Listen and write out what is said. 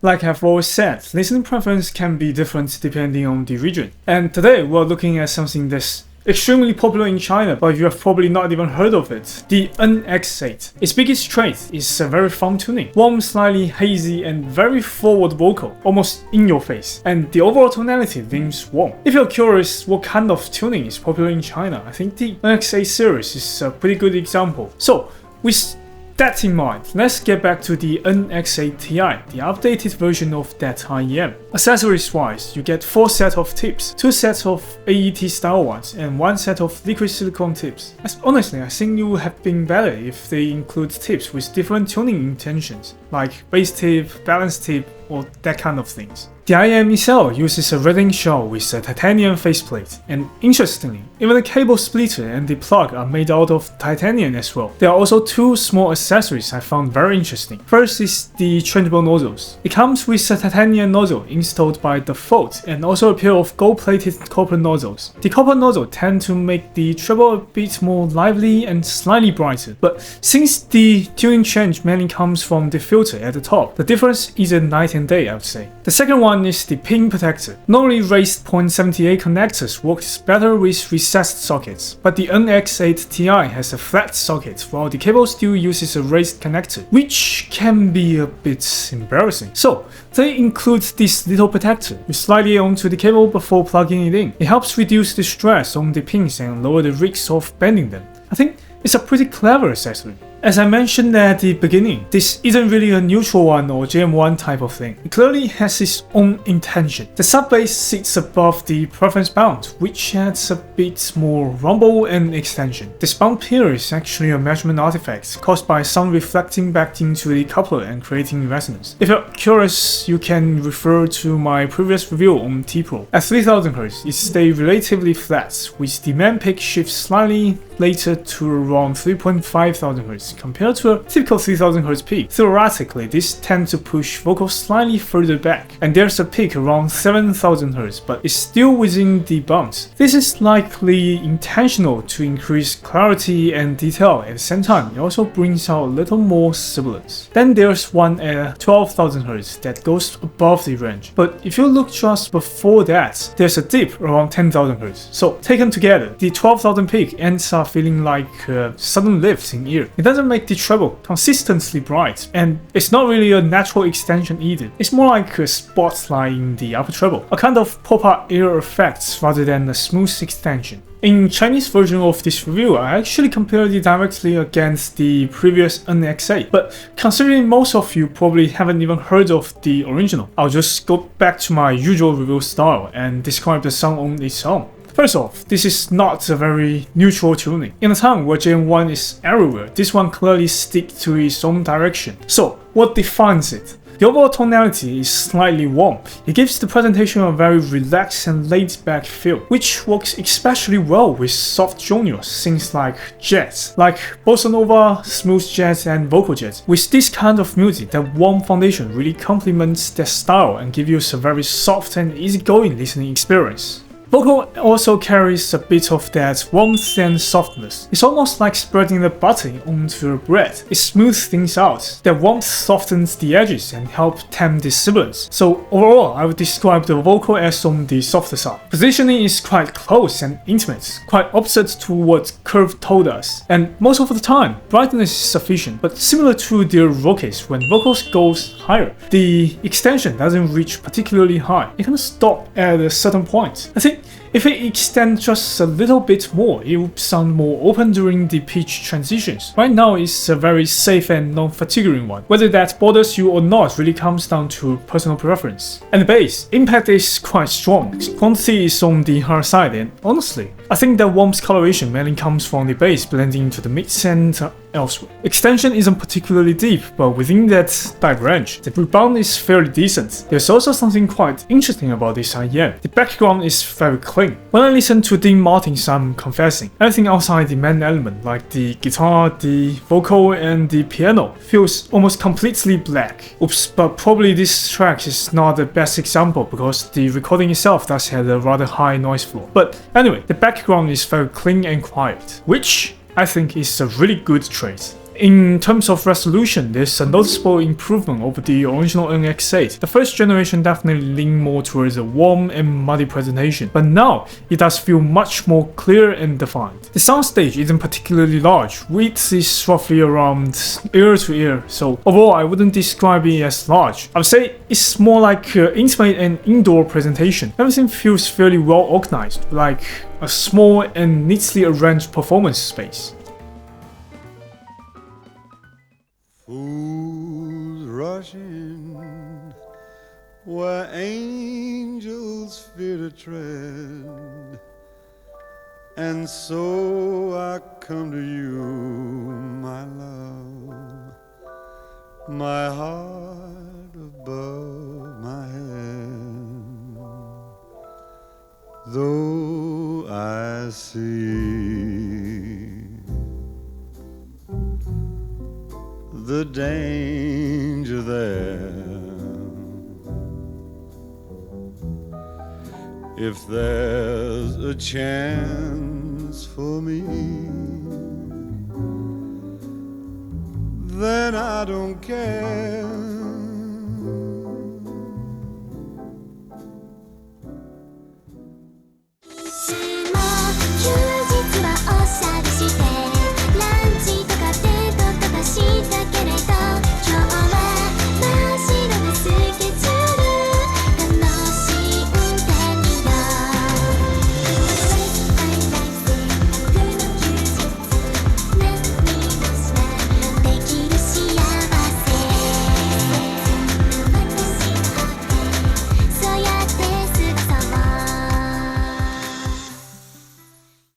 Like I've always said, listening preference can be different depending on the region. And today we're looking at something that's extremely popular in China, but you have probably not even heard of it. The NX8. Its biggest trait is a very fun tuning. Warm, slightly hazy, and very forward vocal, almost in your face. And the overall tonality leans warm. If you're curious what kind of tuning is popular in China, I think the NX8 series is a pretty good example. So, with that in mind, let's get back to the NX8Ti, the updated version of that IEM. Accessories wise, you get 4 sets of tips, 2 sets of AET style ones, and 1 set of liquid silicone tips. Honestly, I think it would have been better if they include tips with different tuning intentions, like bass tip, balance tip, or that kind of things. The IEM itself uses a rating shell with a titanium faceplate, and interestingly, even the cable splitter and the plug are made out of titanium as well. There are also 2 small accessories I found very interesting. First is the changeable nozzles. It comes with a titanium nozzle installed by default, and also a pair of gold-plated copper nozzles. The copper nozzle tend to make the treble a bit more lively and slightly brighter, but since the tuning change mainly comes from the filter at the top, the difference is a night and day, I would say. The second one is the pin protector. Normally raised 0.78 connectors works better with recessed sockets, but the NX8Ti has a flat socket while the cable still uses a raised connector, which can be a bit embarrassing. So they include this little protector. You slide it onto the cable before plugging it in. It helps reduce the stress on the pins and lower the risk of bending them. I think it's a pretty clever accessory. As I mentioned at the beginning, this isn't really a neutral one or JM1 type of thing. It clearly has its own intention. The sub-bass sits above the preference bound, which adds a bit more rumble and extension. This bump here is actually a measurement artifact caused by sound reflecting back into the coupler and creating resonance. If you're curious, you can refer to my previous review on T-Pro. At 3000 Hz, it stays relatively flat, with the main peak shift slightly later to around 3,500 Hz. Compared to a typical 3000 Hz peak. Theoretically, this tends to push vocals slightly further back, and there's a peak around 7000 Hz, but it's still within the bounds. This is likely intentional to increase clarity and detail. At the same time, it also brings out a little more sibilance. Then there's one at 12,000 Hz that goes above the range, but if you look just before that, there's a dip around 10,000 Hz. So taken together, the 12,000 peak ends up feeling like a sudden lift in ear. It doesn't make the treble consistently bright, and it's not really a natural extension either. It's more like a spotlight in the upper treble, a kind of pop-up ear effect rather than a smooth extension. In Chinese version of this review, I actually compared it directly against the previous NX8, but considering most of you probably haven't even heard of the original, I'll just go back to my usual review style and describe the sound on its own. First off, this is not a very neutral tuning. In a time where JM1 is everywhere, this one clearly sticks to its own direction. So, what defines it? The overall tonality is slightly warm. It gives the presentation a very relaxed and laid-back feel, which works especially well with soft genres, things like jazz, like bossa nova, smooth jazz, and vocal jazz. With this kind of music, that warm foundation really complements their style and gives you a very soft and easygoing listening experience. Vocal also carries a bit of that warmth and softness. It's almost like spreading the butter onto a bread. It smooths things out. The warmth softens the edges and helps tame the sibilance. So overall, I would describe the vocal as on the softer side. Positioning is quite close and intimate, quite opposite to what Curve told us. And most of the time, brightness is sufficient, but similar to their vocals, when vocals goes higher, the extension doesn't reach particularly high. It can stop at a certain point. I think if it extends just a little bit more, it would sound more open during the pitch transitions. Right now, it's a very safe and non-fatiguing one. Whether that bothers you or not really comes down to personal preference. And the bass, impact is quite strong. Quantity is on the higher side, and honestly, I think that warmth coloration mainly comes from the bass blending into the mid and elsewhere. Extension isn't particularly deep, but within that tight range, the rebound is fairly decent. There's also something quite interesting about this IEM. The background is very clean. When I listen to Dean Martin's I'm Confessing, everything outside the main element, like the guitar, the vocal, and the piano, feels almost completely black. Oops, but probably this track is not the best example because the recording itself does have a rather high noise floor. But anyway, the background is very clean and quiet, which I think is a really good trait. in terms of resolution, there's a noticeable improvement over the original NX8. The first generation definitely leaned more towards a warm and muddy presentation, but now it does feel much more clear and defined. The soundstage isn't particularly large, width is roughly around ear to ear, so overall I wouldn't describe it as large. I would say it's more like an intimate and indoor presentation. Everything feels fairly well organized, like a small and neatly arranged performance space. Fools rushing where angels fear to tread, and so I come to you, my love, my heart above my head. Though I see the danger there, if there's a chance for me, then I don't care